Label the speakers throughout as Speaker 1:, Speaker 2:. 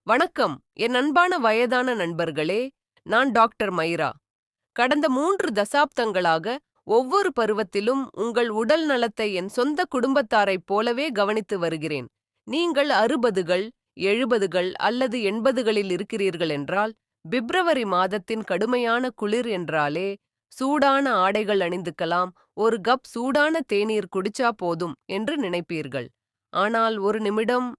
Speaker 1: வணக்கம், என் அன்பான வயதான நண்பர்களே. நான் டாக்டர் மைரா. கடந்த 3 தசாப்தங்களாக ஒவ்வொரு பருவத்திலும் உங்கள் உடல் நலத்தை என் சொந்த குடும்பத்தாரைப் போலவே கவனித்து வருகிறேன். நீங்கள் 60கள், 70கள் அல்லது 80களில் இருக்கிறீர்கள் என்றால், பிப்ரவரி மாதத்தின் கடுமையான குளிர் என்றாலே, சூடான ஆடைகள் அணிந்துக்கலாம், ஒரு கப் சூடான தேநீர் குடிச்சா போதும் என்று நினைப்பீர்கள். ஆனால் ஒரு நிமிடம்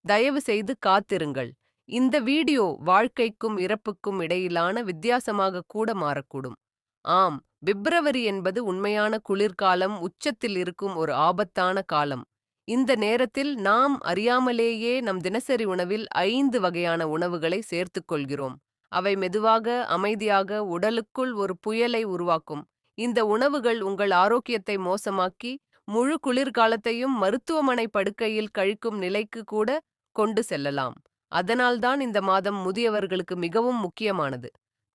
Speaker 1: தயவு செய்து காத்திருங்கள். இந்த வீடியோ வாழ்க்கைக்கும் இறப்புக்கும் இடையிலான வித்தியாசமாக கூட மாறக்கூடும். ஆம், பிப்ரவரி என்பது உண்மையான குளிர்காலம், உச்சத்தில் இருக்கும் ஒரு ஆபத்தான காலம். இந்த நேரத்தில் நாம் அறியாமலேயே நம் தினசரி உணவில் 5 வகையான உணவுகளை சேர்த்துக் கொள்கிறோம். அவை மெதுவாக, அமைதியாக உடலுக்குள் ஒரு புயலை உருவாக்கும். இந்த உணவுகள் உங்கள் ஆரோக்கியத்தை மோசமாக்கி, முழு குளிர்காலத்தையும் மருத்துவமனை படுக்கையில் கழிக்கும் நிலைக்கு கூட கொண்டு செல்லலாம். அதனால்தான் இந்த மாதம் முதியவர்களுக்கு மிகவும் முக்கியமானது.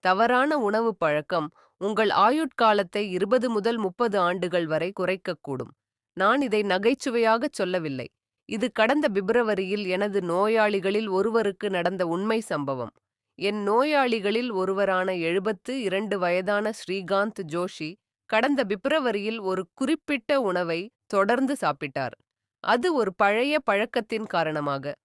Speaker 1: தவறான உணவு பழக்கம் உங்கள் ஆயுட்காலத்தை 20 முதல் 30 ஆண்டுகள் வரை குறைக்கக்கூடும். நான் இதை நகைச்சுவையாகச் சொல்லவில்லை. இது கடந்த பிப்ரவரியில் எனது நோயாளிகளில் ஒருவருக்கு நடந்த உண்மை சம்பவம். என் நோயாளிகளில் ஒருவரான 72 வயதான ஸ்ரீகாந்த் ஜோஷி கடந்த பிப்ரவரியில் ஒரு குறிப்பிட்ட உணவை தொடர்ந்து சாப்பிட்டார். அது ஒரு பழைய பழக்கத்தின் காரணமாக.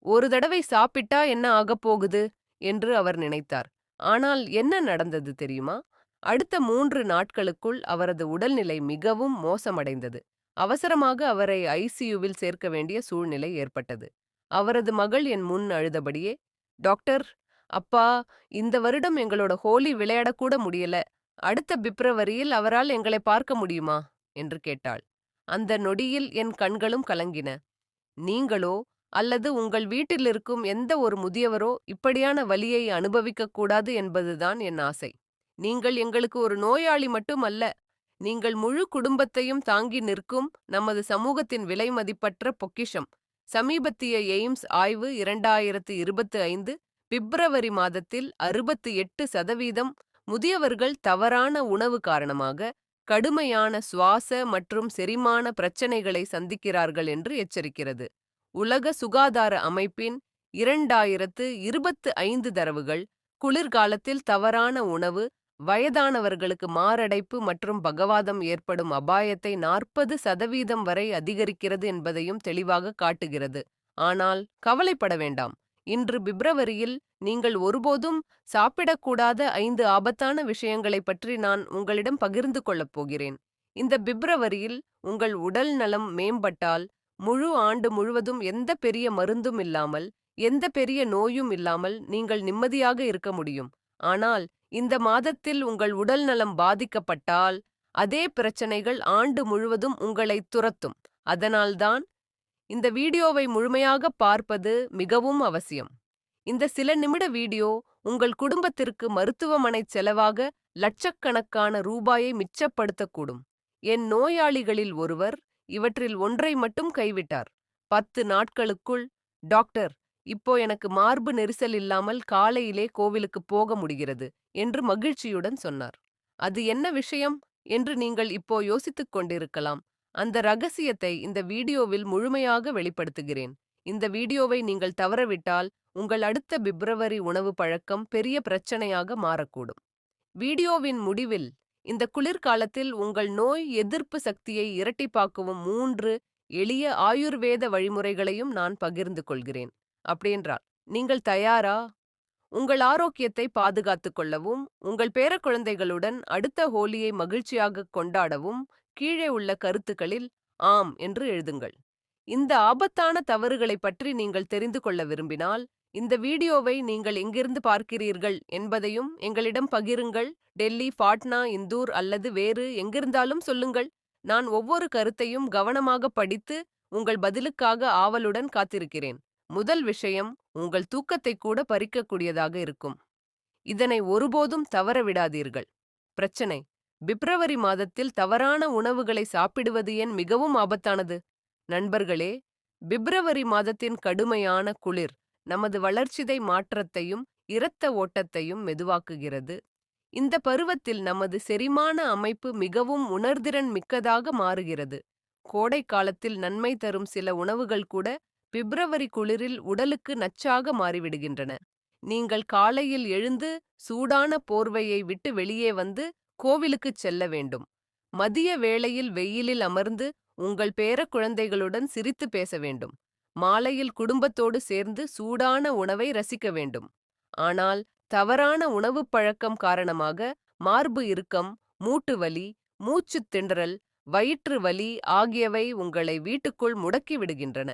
Speaker 1: ஒரு தடவை சாப்பிட்டா என்ன ஆகப்போகுது என்று அவர் நினைத்தார். ஆனால் என்ன நடந்தது தெரியுமா? அடுத்த 3 நாட்களுக்குள் அவரது உடல்நிலை மிகவும் மோசமடைந்தது. அவசரமாக அவரை ஐசியூவில் சேர்க்க வேண்டிய சூழ்நிலை ஏற்பட்டது. அவரது மகள் என் முன் அழுதபடியே, டாக்டர், அப்பா, இந்த வருடம் எங்களோட ஹோலி விளையாடக்கூட முடியல. அடுத்த பிப்ரவரியில் அவரால் எங்களை பார்க்க முடியுமா என்று கேட்டாள். அந்த நொடியில் என் கண்களும் கலங்கின. நீங்களோ அல்லது உங்கள் வீட்டில் இருக்கும் எந்த ஒரு முதியவரோ இப்படியான வலியை அனுபவிக்கக் கூடாது என்பதுதான் என் ஆசை. நீங்கள் எங்களுக்கு ஒரு நோயாளி மட்டும் அல்ல, நீங்கள் முழு குடும்பத்தையும் தாங்கி நிற்கும் நமது சமூகத்தின் விலைமதிப்பற்ற பொக்கிஷம். சமீபத்திய எய்ம்ஸ் ஆய்வு 2025 பிப்ரவரி மாதத்தில் 68% முதியவர்கள் தவறான உணவு காரணமாக கடுமையான சுவாச மற்றும் செரிமான பிரச்சனைகளை சந்திக்கிறார்கள் என்று எச்சரிக்கிறது. உலக சுகாதார அமைப்பின் 2025 தரவுகள் குளிர்காலத்தில் தவறான உணவு வயதானவர்களுக்கு மாரடைப்பு மற்றும் பக்கவாதம் ஏற்படும் அபாயத்தை 40% வரை அதிகரிக்கிறது என்பதையும் தெளிவாக காட்டுகிறது. ஆனால் கவலைப்பட வேண்டாம். இன்று பிப்ரவரியில் நீங்கள் ஒருபோதும் சாப்பிடக்கூடாத 5 ஆபத்தான விஷயங்களைப் பற்றி நான் உங்களிடம் பகிர்ந்து கொள்ளப் போகிறேன். இந்த பிப்ரவரியில் உங்கள் உடல் நலம் மேம்பட்டால், முழு ஆண்டு முழுவதும் எந்த பெரிய மருந்தும் இல்லாமல், எந்த பெரிய நோயும் இல்லாமல் நீங்கள் நிம்மதியாக இருக்க முடியும். ஆனால் இந்த மாதத்தில் உங்கள் உடல் நலம் பாதிக்கப்பட்டால், அதே பிரச்சனைகள் ஆண்டு முழுவதும் உங்களை துரத்தும். அதனால்தான் இந்த வீடியோவை முழுமையாக பார்ப்பது மிகவும் அவசியம். இந்த சில நிமிட வீடியோ உங்கள் குடும்பத்திற்கு மருத்துவமனை செலவாக லட்சக்கணக்கான ரூபாயை மிச்சப்படுத்தக்கூடும். என் நோயாளிகளில் ஒருவர் இவற்றில் ஒன்றை மட்டும் கைவிட்டார். 10 நாட்களுக்குள், டாக்டர், இப்போ எனக்கு மார்பு நெரிசல் இல்லாமல் காலையிலே கோவிலுக்கு போக முடிகிறது என்று மகிழ்ச்சியுடன் சொன்னார். அது என்ன விஷயம் என்று நீங்கள் இப்போ யோசித்துக் கொண்டிருக்கலாம். அந்த ரகசியத்தை இந்த வீடியோவில் முழுமையாக வெளிப்படுத்துகிறேன். இந்த வீடியோவை நீங்கள் தவறவிட்டால் உங்கள் அடுத்த பிப்ரவரி உணவு பழக்கம் பெரிய பிரச்சனையாக மாறக்கூடும். வீடியோவின் முடிவில் இந்த குளிர்காலத்தில் உங்கள் நோய் எதிர்ப்பு சக்தியை இரட்டிப்பாக்கவும் 3 எளிய ஆயுர்வேத வழிமுறைகளையும் நான் பகிர்ந்து கொள்கிறேன். அப்படியென்றால் நீங்கள் தயாரா? உங்கள் ஆரோக்கியத்தை பாதுகாத்துக் கொள்ளவும், உங்கள் பேரக்குழந்தைகளுடன் அடுத்த ஹோலியை மகிழ்ச்சியாக கொண்டாடவும் கீழே உள்ள கருத்துக்களில் ஆம் என்று எழுதுங்கள். இந்த ஆபத்தான தவறுகளைப் பற்றி நீங்கள் தெரிந்து கொள்ள விரும்பினால், இந்த வீடியோவை நீங்கள் எங்கிருந்து பார்க்கிறீர்கள் என்பதையும் எங்களிடம் பகிருங்கள். டெல்லி, பாட்னா, இந்தூர் அல்லது வேறு எங்கிருந்தாலும் சொல்லுங்கள். நான் ஒவ்வொரு கருத்தையும் கவனமாக படித்து உங்கள் பதிலுக்காக ஆவலுடன் காத்திருக்கிறேன். முதல் விஷயம் உங்கள் தூக்கத்தை கூட பறிக்கக்கூடியதாக இருக்கும். இதனை ஒருபோதும் தவறவிடாதீர்கள். பிரச்சனை: பிப்ரவரி மாதத்தில் தவறான உணவுகளை சாப்பிடுவது ஏன் மிகவும் ஆபத்தானது? நண்பர்களே, பிப்ரவரி மாதத்தின் கடுமையான குளிர் நமது வளர்சிதை மாற்றத்தையும் இரத்த ஓட்டத்தையும் மெதுவாக்குகிறது. இந்த பருவத்தில் நமது செரிமான அமைப்பு மிகவும் உணர்திறன் மிக்கதாக மாறுகிறது. கோடை காலத்தில் நன்மை தரும் சில உணவுகள் கூட பிப்ரவரி குளிரில் உடலுக்கு நச்சாக மாறிவிடுகின்றன. நீங்கள் காலையில் எழுந்து சூடான போர்வையை விட்டு வெளியே வந்து கோவிலுக்குச் செல்ல வேண்டும். மதிய வேளையில் வெயிலில் அமர்ந்து உங்கள் பேரக் குழந்தைகளுடன் சிரித்து பேச வேண்டும். மாலையில் குடும்பத்தோடு சேர்ந்து சூடான உணவை ரசிக்க வேண்டும். ஆனால் தவறான உணவுப் பழக்கம் காரணமாக மார்பு இறுக்கம், மூட்டு வலி, மூச்சுத் திணறல், வயிற்று வலி ஆகியவை உங்களை வீட்டுக்குள் முடக்கி விடுகின்றன.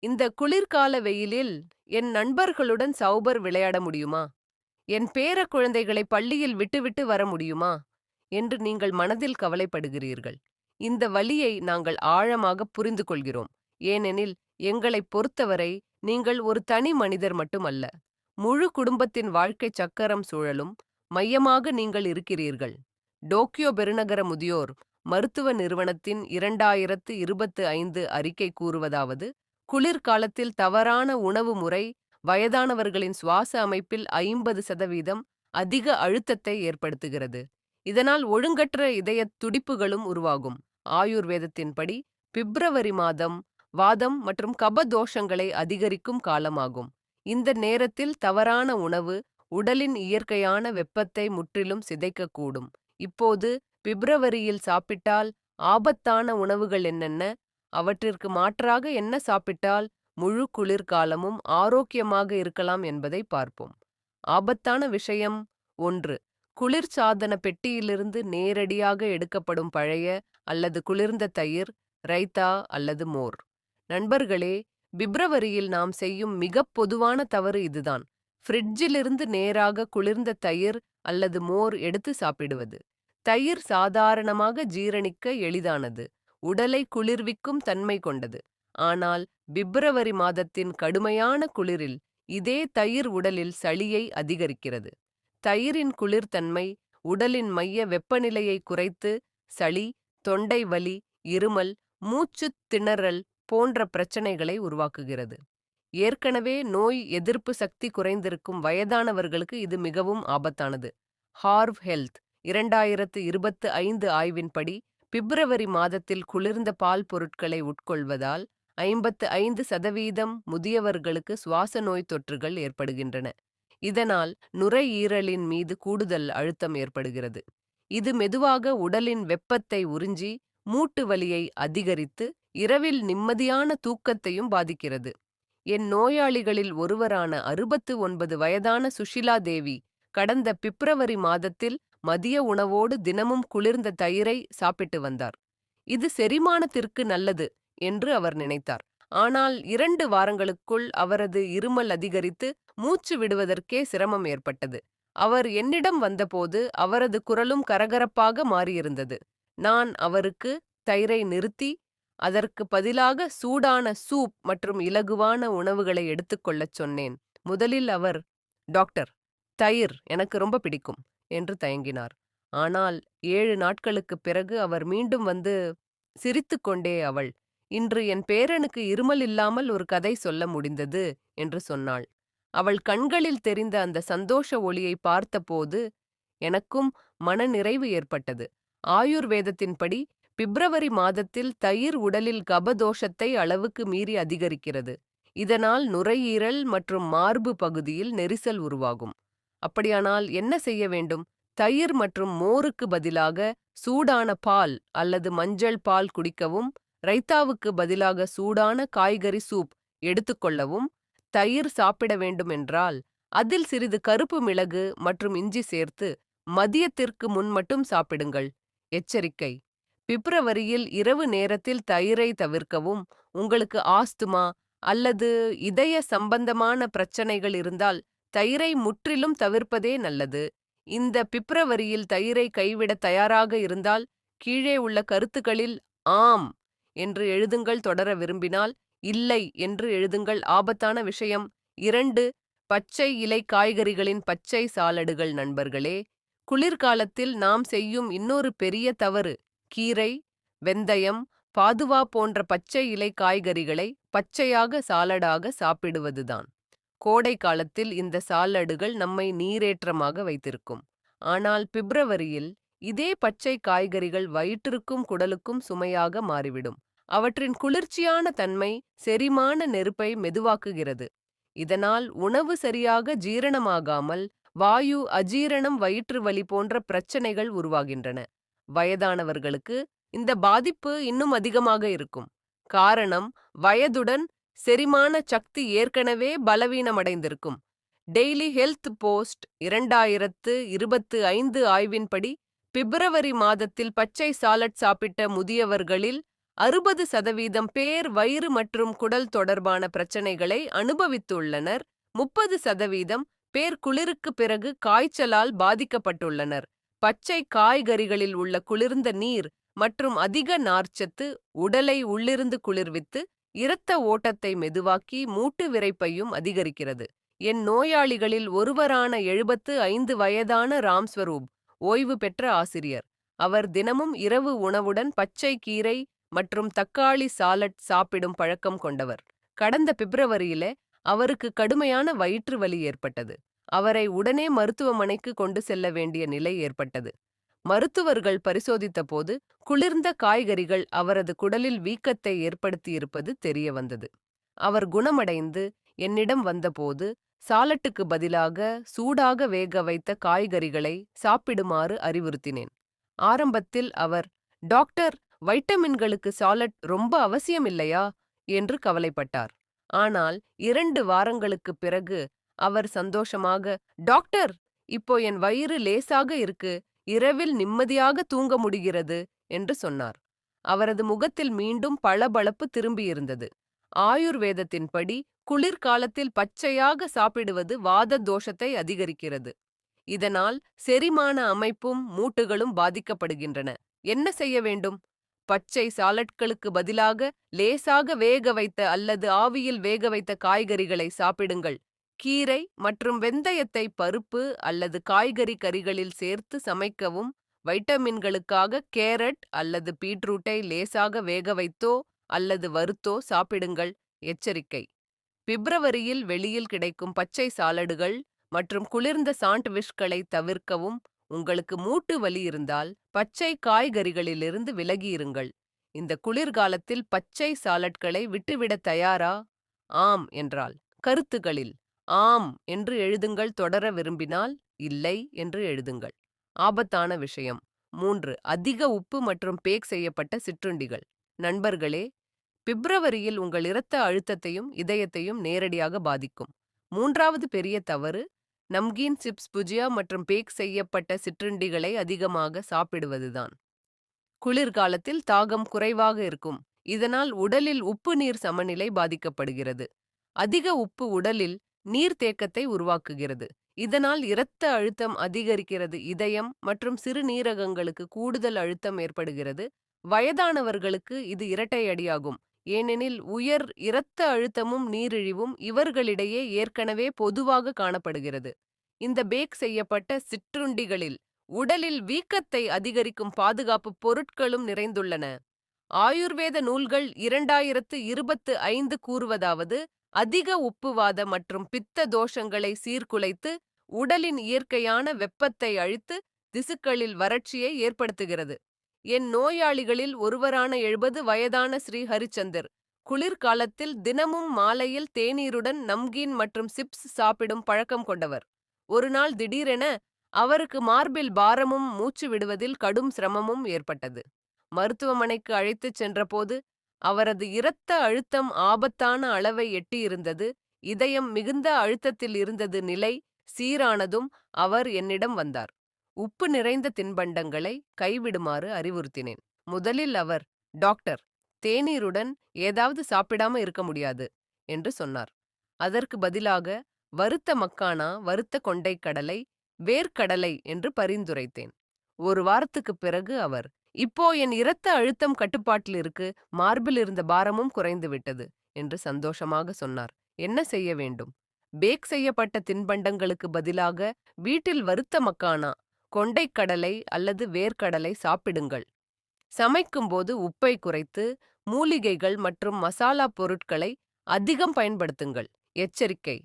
Speaker 1: இந்த குளிர்கால வெயிலில் என் நண்பர்களுடன் சௌபர் விளையாட முடியுமா? என் பேரக் குழந்தைகளை பள்ளியில் விட்டுவிட்டு வர முடியுமா என்று நீங்கள் மனதில் கவலைப்படுகிறீர்கள். இந்த வலியை நாங்கள் ஆழமாக புரிந்து கொள்கிறோம். ஏனெனில் எங்களைப் பொறுத்தவரை நீங்கள் ஒரு தனி மனிதர் மட்டுமல்ல. முழு குடும்பத்தின் வாழ்க்கை சக்கரம் சுழலும் மையமாக நீங்கள் இருக்கிறீர்கள். டோக்கியோ பெருநகர முதியோர் மருத்துவ நிறுவனத்தின் 2025 அறிக்கை கூறுவதாவது, குளிர்காலத்தில் தவறான உணவு முறை வயதானவர்களின் சுவாச அமைப்பில் 50% அதிக அழுத்தத்தை ஏற்படுத்துகிறது. இதனால் ஒழுங்கற்ற இதயத் துடிப்புகளும் உருவாகும். ஆயுர்வேதத்தின்படி பிப்ரவரி மாதம் வாதம் மற்றும் கப தோஷங்களை அதிகரிக்கும் காலமாகும். இந்த நேரத்தில் தவறான உணவு உடலின் இயற்கையான வெப்பத்தை முற்றிலும் சிதைக்கக்கூடும். இப்போது பிப்ரவரியில் சாப்பிட்டால் ஆபத்தான உணவுகள் என்னென்ன? அவற்றிற்கு மாற்றாக என்ன சாப்பிட்டால் முழு குளிர்காலமும் ஆரோக்கியமாக இருக்கலாம் என்பதை பார்ப்போம். ஆபத்தான விஷயம் 1. குளிர்சாதன பெட்டியிலிருந்து நேரடியாக எடுக்கப்படும் பழைய அல்லது குளிர்ந்த தயிர், ரைத்தா அல்லது மோர். நண்பர்களே, பிப்ரவரியில் நாம் செய்யும் மிகப் பொதுவான தவறு இதுதான். ஃப்ரிட்ஜிலிருந்து நேராக குளிர்ந்த தயிர் அல்லது மோர் எடுத்து சாப்பிடுவது. தயிர் சாதாரணமாக ஜீரணிக்க எளிதானது, உடலை குளிர்விக்கும் தன்மை கொண்டது. ஆனால் பிப்ரவரி மாதத்தின் கடுமையான குளிரில் இதே தயிர் உடலில் சளியை அதிகரிக்கிறது. தயிரின் குளிர்தன்மை உடலின் மைய வெப்பநிலையை குறைத்து சளி, தொண்டை வலி, இருமல், மூச்சுத் திணறல் போன்ற பிரச்சனைகளை உருவாக்குகிறது. ஏற்கனவே நோய் எதிர்ப்பு சக்தி குறைந்திருக்கும் வயதானவர்களுக்கு இது மிகவும் ஆபத்தானது. ஹார்வ் ஹெல்த் 2025 ஆய்வின்படி பிப்ரவரி மாதத்தில் குளிர்ந்த பால் பொருட்களை உட்கொள்வதால் 55% முதியவர்களுக்கு சுவாச நோய் தொற்றுகள் ஏற்படுகின்றன. இதனால் நுரையீரலின் மீது கூடுதல் அழுத்தம் ஏற்படுகிறது. இது மெதுவாக உடலின் வெப்பத்தை உறிஞ்சி மூட்டு வலியை அதிகரித்து இரவில் நிம்மதியான தூக்கத்தையும் பாதிக்கிறது. என் நோயாளிகளில் ஒருவரான 69 வயதான சுஷிலா தேவி கடந்த பிப்ரவரி மாதத்தில் மதிய உணவோடு தினமும் குளிர்ந்த தயிரை சாப்பிட்டு வந்தார். இது செரிமானத்திற்கு நல்லது என்று அவர் நினைத்தார். ஆனால் 2 வாரங்களுக்குள் அவரது இருமல் அதிகரித்து மூச்சு விடுவதற்கே சிரமம் ஏற்பட்டது. அவர் என்னிடம் வந்தபோது அவரது குரலும் கரகரப்பாக மாறியிருந்தது. நான் அவருக்கு தயிரை நிறுத்தி அதற்கு பதிலாக சூடான சூப் மற்றும் இலகுவான உணவுகளை எடுத்துக்கொள்ளச் சொன்னேன். முதலில் அவர், டாக்டர், தயிர் எனக்கு ரொம்ப பிடிக்கும் என்று தயங்கினார். ஆனால் 7 நாட்களுக்குப் பிறகு அவர் மீண்டும் வந்து சிரித்துக்கொண்டே, அவள், இன்று என் பேரனுக்கு இருமல் இல்லாமல் ஒரு கதை சொல்ல முடிந்தது என்று சொன்னாள். அவள் கண்களில் தெரிந்த அந்த சந்தோஷ ஒளியை பார்த்தபோது எனக்கும் மனநிறைவு ஏற்பட்டது. ஆயுர்வேதத்தின்படி பிப்ரவரி மாதத்தில் தயிர் உடலில் கபதோஷத்தை அளவுக்கு மீறி அதிகரிக்கிறது. இதனால் நுரையீரல் மற்றும் மார்பு பகுதியில் நெரிசல் உருவாகும். அப்படியானால் என்ன செய்ய வேண்டும்? தயிர் மற்றும் மோருக்கு பதிலாக சூடான பால் அல்லது மஞ்சள் பால் குடிக்கவும், ரைத்தாவுக்கு பதிலாக சூடான காய்கறி சூப் எடுத்துக்கொள்ளவும். தயிர் சாப்பிட வேண்டுமென்றால் அதில் சிறிது கருப்பு மிளகு மற்றும் இஞ்சி சேர்த்து மதியத்திற்கு முன் மட்டும் சாப்பிடுங்கள். எச்சரிக்கை: பிப்ரவரியில் இரவு நேரத்தில் தயிரை தவிர்க்கவும். உங்களுக்கு ஆஸ்துமா அல்லது இதய சம்பந்தமான பிரச்சனைகள் இருந்தால் தயிரை முற்றிலும் தவிர்ப்பதே நல்லது. இந்த பிப்ரவரியில் தயிரை கைவிட தயாராக இருந்தால் கீழே உள்ள கருத்துக்களில் ஆம் என்று எழுதுங்கள். தொடர விரும்பினால் இல்லை என்று எழுதுங்கள். ஆபத்தான விஷயம் 2. பச்சை இலை காய்கறிகளின் பச்சை சாலடுகள். நண்பர்களே, குளிர்காலத்தில் நாம் செய்யும் இன்னொரு பெரிய தவறு கீரை, வெந்தயம், பாதுவா போன்ற பச்சை இலை காய்கறிகளை பச்சையாக சாலடாக சாப்பிடுவதுதான். கோடை காலத்தில் இந்த சாலடுகள் நம்மை நீரேற்றமாக வைத்திருக்கும். ஆனால் பிப்ரவரியில் இதே பச்சை காய்கறிகள் வயிற்றுக்கும் குடலுக்கும் சுமையாக மாறிவிடும். அவற்றின் குளிர்ச்சியான தன்மை செரிமான நெருப்பை மெதுவாக்குகிறது. இதனால் உணவு சரியாக ஜீரணமாகாமல் வாயு அஜீரணம், வயிற்று வலி போன்ற பிரச்சனைகள் உருவாகின்றன. வயதானவர்களுக்கு இந்த பாதிப்பு இன்னும் அதிகமாக இருக்கும். காரணம், வயதுடன் செரிமான சக்தி ஏற்கனவே பலவீனமடைந்திருக்கும். டெய்லி ஹெல்த் போஸ்ட் 2025 ஆய்வின்படி பிப்ரவரி மாதத்தில் பச்சை சாலட் சாப்பிட்ட முதியவர்களில் 60% பேர் வயிறு மற்றும் குடல் தொடர்பான பிரச்சனைகளை அனுபவித்துள்ளனர். 30% பேர் குளிருக்கு பிறகு காய்ச்சலால் பாதிக்கப்பட்டுள்ளனர். பச்சை காய்கறிகளில் உள்ள குளிர்ந்த நீர் மற்றும் அதிக நார்ச்சத்து உடலை உள்ளிருந்து குளிர்வித்து இரத்த ஓட்டத்தை மெதுவாக்கி மூட்டு விரைப்பையும் அதிகரிக்கிறது. என் நோயாளிகளில் ஒருவரான 75 வயதான ராம்ஸ்வரூப் ஓய்வு பெற்ற ஆசிரியர். அவர் தினமும் இரவு உணவுடன் பச்சை கீரை மற்றும் தக்காளி சாலட் சாப்பிடும் பழக்கம் கொண்டவர். கடந்த பிப்ரவரியில அவருக்கு கடுமையான வயிற்று வலி ஏற்பட்டது. அவரை உடனே மருத்துவமனைக்கு கொண்டு செல்ல வேண்டிய நிலை ஏற்பட்டது. மருத்துவர்கள் பரிசோதித்த போது குளிர்ந்த காய்கறிகள் அவரது குடலில் வீக்கத்தை ஏற்படுத்தியிருப்பது தெரிய வந்தது. அவர் குணமடைந்து என்னிடம் வந்தபோது சாலட்டுக்கு பதிலாக சூடாக வேக வைத்த காய்கறிகளை சாப்பிடுமாறு அறிவுறுத்தினேன். ஆரம்பத்தில் அவர், டாக்டர், வைட்டமின்களுக்கு சாலட் ரொம்ப அவசியம் இல்லையா என்று கவலைப்பட்டார். ஆனால் 2 வாரங்களுக்குப் பிறகு அவர் சந்தோஷமாக, டாக்டர், இப்போ என் வயிறு லேசாக இருக்கு, இரவில் நிம்மதியாக தூங்க முடிகிறது என்று சொன்னார். அவரது முகத்தில் மீண்டும் பளபளப்பு திரும்பியிருந்தது. ஆயுர்வேதத்தின்படி குளிர்காலத்தில் பச்சையாக சாப்பிடுவது வாத தோஷத்தை அதிகரிக்கிறது. இதனால் செரிமான அமைப்பும் மூட்டுகளும் பாதிக்கப்படுகின்றன. என்ன செய்ய வேண்டும்? பச்சை சாலட்களுக்கு பதிலாக லேசாக வேக வைத்த அல்லது ஆவியில் வேக வைத்த காய்கறிகளை சாப்பிடுங்கள். கீரை மற்றும் வெந்தயத்தை பருப்பு அல்லது காய்கறி கறிகளில் சேர்த்து சமைக்கவும். வைட்டமின்களுக்காக கேரட் அல்லது பீட்ரூட்டை லேசாக வேக வைத்தோ அல்லது வறுத்தோ சாப்பிடுங்கள். எச்சரிக்கை: பிப்ரவரியில் வெளியில் கிடைக்கும் பச்சை சாலடுகள் மற்றும் குளிர்ந்த சாண்ட்விச்களை தவிர்க்கவும். உங்களுக்கு மூட்டு வலி இருந்தால் பச்சை காய்கறிகளிலிருந்து விலகியிருங்கள். இந்த குளிர்காலத்தில் பச்சை சாலட்களை விட்டுவிட தயாரா? ஆம் என்றால் கருத்துகளில் ஆம் என்று எழுதுங்கள். தொடர விரும்பினால் இல்லை என்று எழுதுங்கள். ஆபத்தான விஷயம் 3. அதிக உப்பு மற்றும் பேக் செய்யப்பட்ட சிற்றுண்டிகள். நண்பர்களே, பிப்ரவரியில் உங்கள் இரத்த அழுத்தத்தையும் இதயத்தையும் நேரடியாக பாதிக்கும் 3வது பெரிய தவறு நம்கீன், சிப்ஸ், புஜியா மற்றும் பேக் செய்யப்பட்ட சிற்றுண்டிகளை அதிகமாக சாப்பிடுவதுதான். குளிர்காலத்தில் தாகம் குறைவாக இருக்கும். இதனால் உடலில் உப்பு நீர் சமநிலை பாதிக்கப்படுகிறது. அதிக உப்பு உடலில் நீர்த்தேக்கத்தை உருவாக்குகிறது. இதனால் இரத்த அழுத்தம் அதிகரிக்கிறது. இதயம் மற்றும் சிறுநீரகங்களுக்கு கூடுதல் அழுத்தம் ஏற்படுகிறது. வயதானவர்களுக்கு இது இரட்டை அடியாகும். ஏனெனில் உயர் இரத்த அழுத்தமும் நீரிழிவும் இவர்களிடையே ஏற்கனவே பொதுவாக காணப்படுகிறது. இந்த பேக் செய்யப்பட்ட சிற்றுண்டிகளில் உடலில் வீக்கத்தை அதிகரிக்கும் பாதுகாப்பு பொருட்களும் நிறைந்துள்ளன. ஆயுர்வேத நூல்கள் 2025 கூறுவதாவது, அதிக உப்புவாத மற்றும் பித்த தோஷங்களை சீர்குலைத்து உடலின் இயற்கையான வெப்பத்தை அழித்து திசுக்களில் வறட்சியை ஏற்படுத்துகிறது. என் நோயாளிகளில் ஒருவரான 70 வயதான ஸ்ரீ ஹரிச்சந்தர் குளிர்காலத்தில் தினமும் மாலையில் தேநீருடன் நம்கீன் மற்றும் சிப்ஸ் சாப்பிடும் பழக்கம் கொண்டவர். ஒரு நாள் திடீரென அவருக்கு மார்பில் பாரமும் மூச்சு விடுவதில் கடும் சிரமமும் ஏற்பட்டது. மருத்துவமனைக்கு அழைத்துச் சென்றபோது அவரது இரத்த அழுத்தம் ஆபத்தான அளவை எட்டியிருந்தது. இதயம் மிகுந்த அழுத்தத்தில் இருந்தது. நிலை சீரானதும் அவர் என்னிடம் வந்தார். உப்பு நிறைந்த தின்பண்டங்களை கைவிடுமாறு அறிவுறுத்தினேன். முதலில் அவர், டாக்டர், தேநீருடன் ஏதாவது சாப்பிடாம இருக்க முடியாது என்று சொன்னார். அதற்கு பதிலாக வறுத்த மக்கானா, வறுத்த கொண்டைக்கடலை, வேர்க்கடலை என்று பரிந்துரைத்தேன். ஒரு வாரத்துக்குப் பிறகு அவர், இப்போ என் இரத்த அழுத்தம் கட்டுப்பாட்டில் இருக்கு, மார்பில் இருந்த பாரமும் குறைந்து விட்டது என்று சந்தோஷமாக சொன்னார். என்ன செய்ய வேண்டும்? பேக் செய்யப்பட்ட தின்பண்டங்களுக்கு பதிலாக வீட்டில் வறுத்த மக்கானா, கொண்டைக்கடலை அல்லது வேர்க்கடலை சாப்பிடுங்கள். சமைக்கும்போது உப்பை குறைத்து மூலிகைகள் மற்றும் மசாலா பொருட்களை அதிகம் பயன்படுத்துங்கள். எச்சரிக்கை: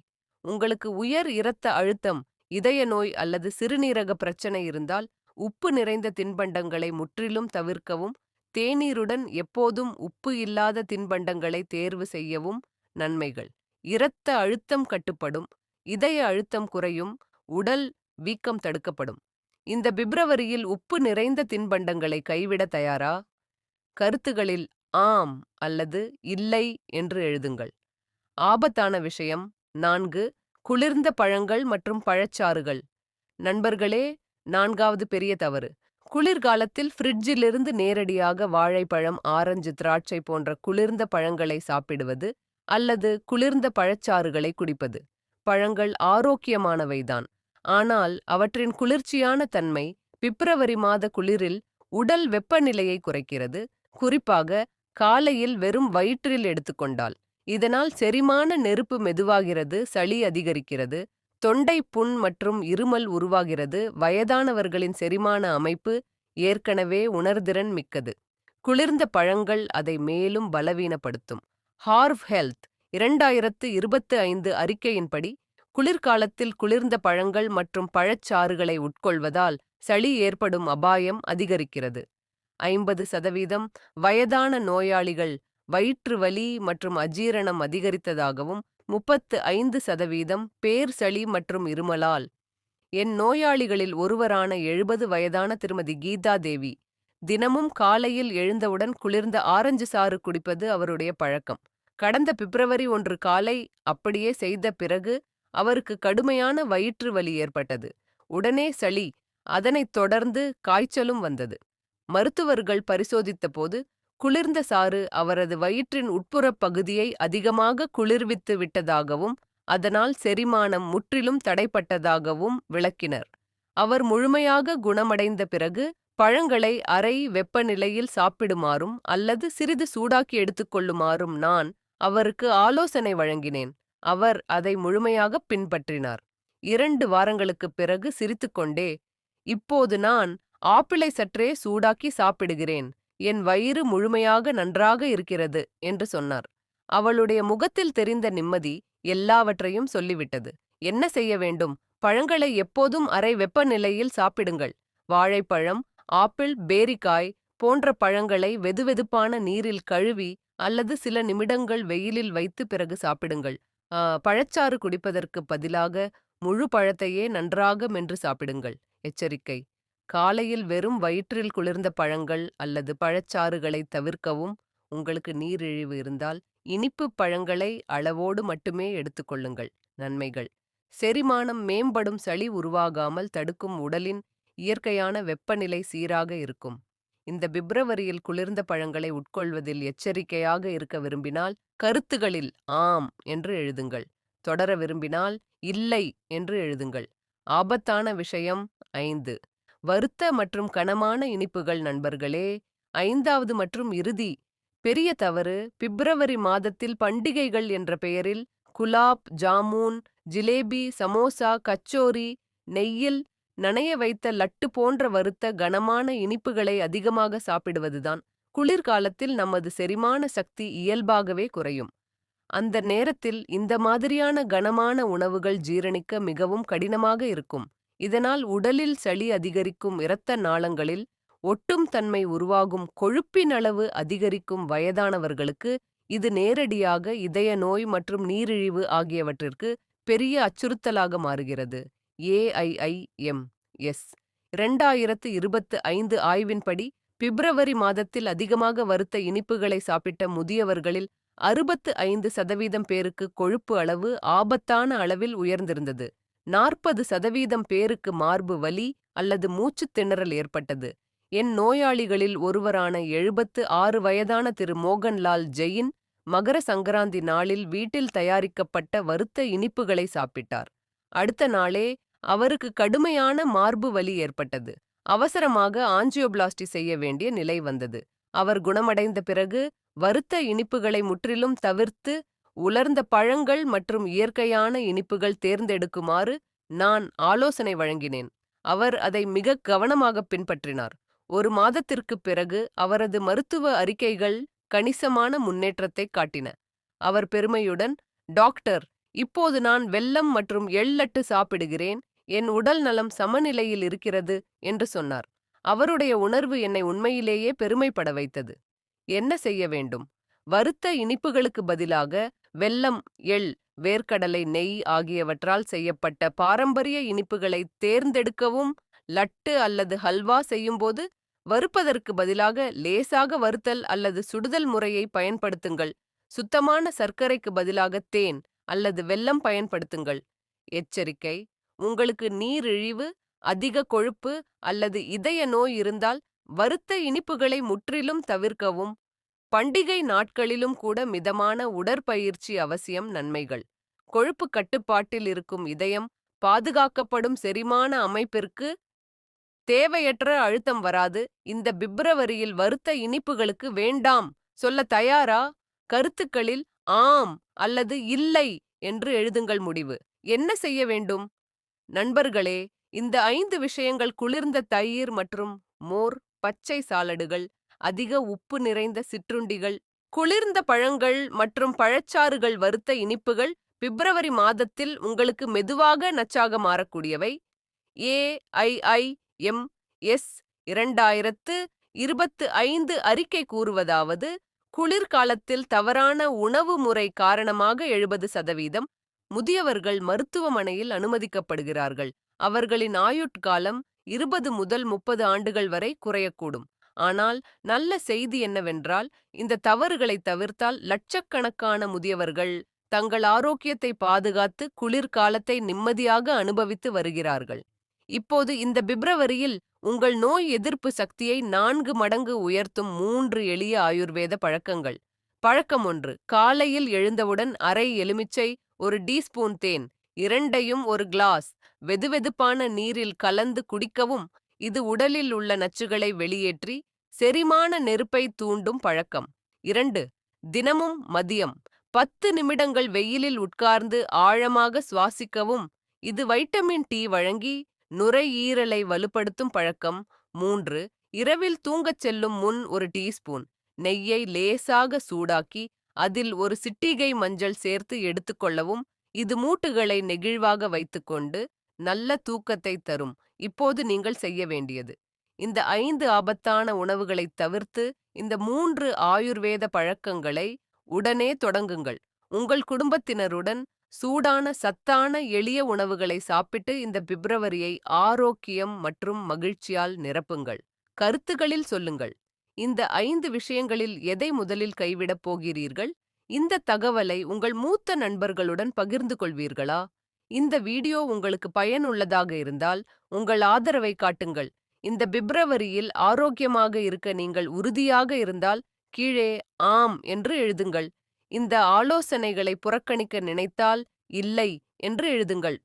Speaker 1: உங்களுக்கு உயர் இரத்த அழுத்தம், இதய நோய் அல்லது சிறுநீரக பிரச்சனை இருந்தால் உப்பு நிறைந்த தின்பண்டங்களை முற்றிலும் தவிர்க்கவும். தேநீருடன் எப்போதும் உப்பு இல்லாத தின்பண்டங்களை தேர்வு செய்யவும். நன்மைகள்: இரத்த அழுத்தம் கட்டுப்படும், இதய அழுத்தம் குறையும், உடல் வீக்கம் தடுக்கப்படும். இந்த பிப்ரவரியில் உப்பு நிறைந்த தின்பண்டங்களை கைவிட தயாரா? கருத்துகளில் ஆம் அல்லது இல்லை என்று எழுதுங்கள். ஆபத்தான விஷயம் 4. குளிர்ந்த பழங்கள் மற்றும் பழச்சாறுகள். நண்பர்களே, 4வது பெரிய தவறு. குளிர்காலத்தில் ஃப்ரிட்ஜிலிருந்து நேரடியாக வாழைப்பழம், ஆரஞ்சு, திராட்சை போன்ற குளிர்ந்த பழங்களை சாப்பிடுவது அல்லது குளிர்ந்த பழச்சாறுகளை குடிப்பது. பழங்கள் ஆரோக்கியமானவைதான், ஆனால் அவற்றின் குளிர்ச்சியான தன்மை பிப்ரவரி மாத குளிரில் உடல் வெப்பநிலையை குறைக்கிறது, குறிப்பாக காலையில் வெறும் வயிற்றில் எடுத்துக்கொண்டால். இதனால் செரிமான நெருப்பு மெதுவாகிறது, சளி அதிகரிக்கிறது, தொண்டை புண் மற்றும் இருமல் உருவாகிறது. வயதானவர்களின் செரிமான அமைப்பு ஏற்கனவே உணர்திறன் மிக்கது. குளிர்ந்த பழங்கள் அதை மேலும் பலவீனப்படுத்தும். ஹார்வ் ஹெல்த் 2025 அறிக்கையின்படி, குளிர்காலத்தில் குளிர்ந்த பழங்கள் மற்றும் பழச்சாறுகளை உட்கொள்வதால் சளி ஏற்படும் அபாயம் அதிகரிக்கிறது. 50% வயதான நோயாளிகள் வயிற்று வலி மற்றும் அஜீரணம் அதிகரித்ததாகவும், 35% பேர் சளி மற்றும் இருமலால். என் நோயாளிகளில் ஒருவரான 70 வயதான திருமதி கீதா தேவி தினமும் காலையில் எழுந்தவுடன் குளிர்ந்த ஆரஞ்சு சாறு குடிப்பது அவருடைய பழக்கம். கடந்த பிப்ரவரி 1 காலை அப்படியே செய்த பிறகு அவருக்கு கடுமையான வயிற்று வலி ஏற்பட்டது. உடனே சளி, அதனைத் தொடர்ந்து காய்ச்சலும் வந்தது. மருத்துவர்கள் பரிசோதித்தபோது குளிர்ந்த சாறு அவரது வயிற்றின் உட்புறப் பகுதியை அதிகமாக குளிர்வித்து விட்டதாகவும், அதனால் செரிமானம் முற்றிலும் தடைப்பட்டதாகவும் விளக்கினர். அவர் முழுமையாக குணமடைந்த பிறகு பழங்களை அறை வெப்பநிலையில் சாப்பிடுமாறும் அல்லது சிறிது சூடாக்கி எடுத்துக்கொள்ளுமாறும் நான் அவருக்கு ஆலோசனை வழங்கினேன். அவர் அதை முழுமையாக பின்பற்றினார். 2 வாரங்களுக்குப் பிறகு சிரித்துக்கொண்டே, இப்போது நான் ஆப்பிளை சற்றே சூடாக்கி சாப்பிடுகிறேன், என் வயிறு முழுமையாக நன்றாக இருக்கிறது என்று சொன்னார். அவளுடைய முகத்தில் தெரிந்த நிம்மதி எல்லாவற்றையும் சொல்லிவிட்டது. என்ன செய்ய வேண்டும்? பழங்களை எப்போதும் அறை வெப்பநிலையில் சாப்பிடுங்கள். வாழைப்பழம், ஆப்பிள், பேரிக்காய் போன்ற பழங்களை வெதுவெதுப்பான நீரில் கழுவி அல்லது சில நிமிடங்கள் வெயிலில் வைத்து பிறகு சாப்பிடுங்கள். பழச்சாறு குடிப்பதற்கு பதிலாக முழு பழத்தையே நன்றாக மென்று சாப்பிடுங்கள். எச்சரிக்கை: காலையில் வெறும் வயிற்றில் குளிர்ந்த பழங்கள் அல்லது பழச்சாறுகளை தவிர்க்கவும். உங்களுக்கு நீரிழிவு இருந்தால் இனிப்பு பழங்களை அளவோடு மட்டுமே எடுத்துக்கொள்ளுங்கள். நன்மைகள்: செரிமானம் மேம்படும், சளி உருவாகாமல் தடுக்கும், உடலின் இயற்கையான வெப்பநிலை சீராக இருக்கும். இந்த பிப்ரவரியில் குளிர்ந்த பழங்களை உட்கொள்வதில் எச்சரிக்கையாக இருக்க விரும்பினால் கருத்துகளில் ஆம் என்று எழுதுங்கள். தொடர விரும்பினால் இல்லை என்று எழுதுங்கள். ஆபத்தான விஷயம் 5. வறுத்த மற்றும் கனமான இனிப்புகள். நண்பர்களே, 5வது மற்றும் இறுதி பெரிய தவறு. பிப்ரவரி மாதத்தில் பண்டிகைகள் என்ற பெயரில் குலாப் ஜாமூன், ஜிலேபி, சமோசா, கச்சோரி, நெய்யில் நனைய வைத்த லட்டு போன்ற வறுத்த கனமான இனிப்புகளை அதிகமாக சாப்பிடுவதுதான். குளிர்காலத்தில் நமது செரிமான சக்தி இயல்பாகவே குறையும். அந்த நேரத்தில் இந்த மாதிரியான கனமான உணவுகள் ஜீரணிக்க மிகவும் கடினமாக இருக்கும். இதனால் உடலில் சளி அதிகரிக்கும், இரத்த நாளங்களில் ஒட்டும் தன்மை உருவாகும், கொழுப்பின் அளவு அதிகரிக்கும். வயதானவர்களுக்கு இது நேரடியாக இதய நோய் மற்றும் நீரிழிவு ஆகியவற்றிற்கு பெரிய அச்சுறுத்தலாக மாறுகிறது. AIIMS 2025 ஆய்வின்படி பிப்ரவரி மாதத்தில் அதிகமாக வறுத்த இனிப்புகளை சாப்பிட்ட முதியவர்களில் 65% பேருக்கு கொழுப்பு அளவு ஆபத்தான அளவில் உயர்ந்திருந்தது. 40% பேருக்கு மார்பு வலி அல்லது மூச்சுத் திணறல் ஏற்பட்டது. என் நோயாளிகளில் ஒருவரான 76 வயதான திரு மோகன்லால் ஜெயின் மகர சங்கராந்தி நாளில் வீட்டில் தயாரிக்கப்பட்ட வறுத்த இனிப்புகளை சாப்பிட்டார். அடுத்த நாளே அவருக்கு கடுமையான மார்பு வலி ஏற்பட்டது. அவசரமாக ஆஞ்சியோபிளாஸ்டி செய்ய வேண்டிய நிலை வந்தது. அவர் குணமடைந்த பிறகு வறுத்த இனிப்புகளை முற்றிலும் தவிர்த்து உலர்ந்த பழங்கள் மற்றும் இயற்கையான இனிப்புகள் தேர்ந்தெடுக்குமாறு நான் ஆலோசனை வழங்கினேன். அவர் அதை மிக கவனமாக பின்பற்றினார். 1 மாதத்திற்குப் பிறகு அவரது மருத்துவ அறிக்கைகள் கணிசமான முன்னேற்றத்தை காட்டின. அவர் பெருமையுடன், டாக்டர், இப்போது நான் வெல்லம் மற்றும் எள் லட்டு சாப்பிடுகிறேன், என் உடல் நலம் சமநிலையில் இருக்கிறது என்று சொன்னார். அவருடைய உணர்வு என்னை உண்மையிலேயே பெருமைப்பட வைத்தது. என்ன செய்ய வேண்டும்? வறுத்த இனிப்புகளுக்கு பதிலாக வெல்லம், எள், வேர்க்கடலை, நெய் ஆகியவற்றால் செய்யப்பட்ட பாரம்பரிய இனிப்புகளை தேர்ந்தெடுக்கவும். லட்டு அல்லது ஹல்வா செய்யும்போது வறுப்பதற்கு பதிலாக லேசாக வறுத்தல் அல்லது சுடுதல் முறையை பயன்படுத்துங்கள். சுத்தமான சர்க்கரைக்கு பதிலாக தேன் அல்லது வெல்லம் பயன்படுத்துங்கள். எச்சரிக்கை: உங்களுக்கு நீரிழிவு, அதிக கொழுப்பு அல்லது இதய நோய் இருந்தால் வறுத்த இனிப்புகளை முற்றிலும் தவிர்க்கவும். பண்டிகை நாட்களிலும் கூட மிதமான உடற்பயிற்சி அவசியம். நன்மைகள்: கொழுப்பு கட்டுப்பாட்டில் இருக்கும் இதயம் பாதுகாக்கப்படும். செரிமான அமைப்பிற்கு தேவையற்ற அழுத்தம் வராது. இந்த பிப்ரவரியில் வறுத்த இனிப்புகளுக்கு வேண்டாம் சொல்ல தயாரா? கருத்துக்களில் ஆம் அல்லது இல்லை என்று எழுதுங்கள். முடிவு என்ன செய்ய வேண்டும்? நண்பர்களே, இந்த 5 விஷயங்கள்: குளிர்ந்த தயிர் மற்றும் மோர், பச்சை சாலடுகள், அதிக உப்பு நிறைந்த சிற்றுண்டிகள், குளிர்ந்த பழங்கள் மற்றும் பழச்சாறுகள். வறுத்த இனிப்புகள் பிப்ரவரி மாதத்தில் உங்களுக்கு மெதுவாக நச்சாக மாறக்கூடியவை. AIIMS 2025 அறிக்கை கூறுவதாவது: குளிர்காலத்தில் தவறான உணவு முறை காரணமாக 70% முதியவர்கள் மருத்துவமனையில் அனுமதிக்கப்படுகிறார்கள். அவர்களின் ஆயுட்காலம் 20 முதல் 30 ஆண்டுகள் வரை குறையக்கூடும். ஆனால் நல்ல செய்தி என்னவென்றால், இந்த தவறுகளை தவிர்த்தால் லட்சக்கணக்கான முதியவர்கள் தங்கள் ஆரோக்கியத்தை பாதுகாத்து குளிர்காலத்தை நிம்மதியாக அனுபவித்து வருகிறார்கள். இப்போது இந்த பிப்ரவரியில் உங்கள் நோய் எதிர்ப்பு சக்தியை 4 மடங்கு உயர்த்தும் 3 எளிய ஆயுர்வேத பழக்கங்கள். பழக்கம் 1: காலையில் எழுந்தவுடன் அரை எலுமிச்சை, 1 டீஸ்பூன் தேன், இரண்டையும் ஒரு கிளாஸ் வெதுவெதுப்பான நீரில் கலந்து குடிக்கவும். இது உடலில் உள்ள நச்சுகளை வெளியேற்றி செரிமான நெருப்பை தூண்டும் பழக்கம். 2: தினமும் மதியம் 10 நிமிடங்கள் வெயிலில் உட்கார்ந்து ஆழமாக சுவாசிக்கவும். இது வைட்டமின் டி வழங்கி நுரையீரலை வலுப்படுத்தும் பழக்கம். 3: இரவில் தூங்கச் செல்லும் முன் 1 டீஸ்பூன் நெய்யை லேசாக சூடாக்கி அதில் 1 சிட்டிகை மஞ்சள் சேர்த்து எடுத்துக்கொள்ளவும். இது மூட்டுகளை நெகிழ்வாக வைத்துக்கொண்டு நல்ல தூக்கத்தை தரும். இப்போது நீங்கள் செய்ய வேண்டியது: இந்த 5 ஆபத்தான உணவுகளைத் தவிர்த்து இந்த 3 ஆயுர்வேத பழக்கங்களை உடனே தொடங்குங்கள். உங்கள் குடும்பத்தினருடன் சூடான, சத்தான, எளிய உணவுகளை சாப்பிட்டு இந்த பிப்ரவரியை ஆரோக்கியம் மற்றும் மகிழ்ச்சியால் நிரப்புங்கள். கருத்துகளில் சொல்லுங்கள். இந்த 5 விஷயங்களில் எதை முதலில் கைவிடப் போகிறீர்கள்? இந்த தகவலை உங்கள் மூத்த நண்பர்களுடன் பகிர்ந்து கொள்வீர்களா? இந்த வீடியோ உங்களுக்கு பயனுள்ளதாக இருந்தால் உங்கள் ஆதரவை காட்டுங்கள். இந்த பிப்ரவரியில் ஆரோக்கியமாக இருக்க நீங்கள் உறுதியாக இருந்தால் கீழே ஆம் என்று எழுதுங்கள். இந்த ஆலோசனைகளை புறக்கணிக்க நினைத்தால் இல்லை என்று எழுதுங்கள்.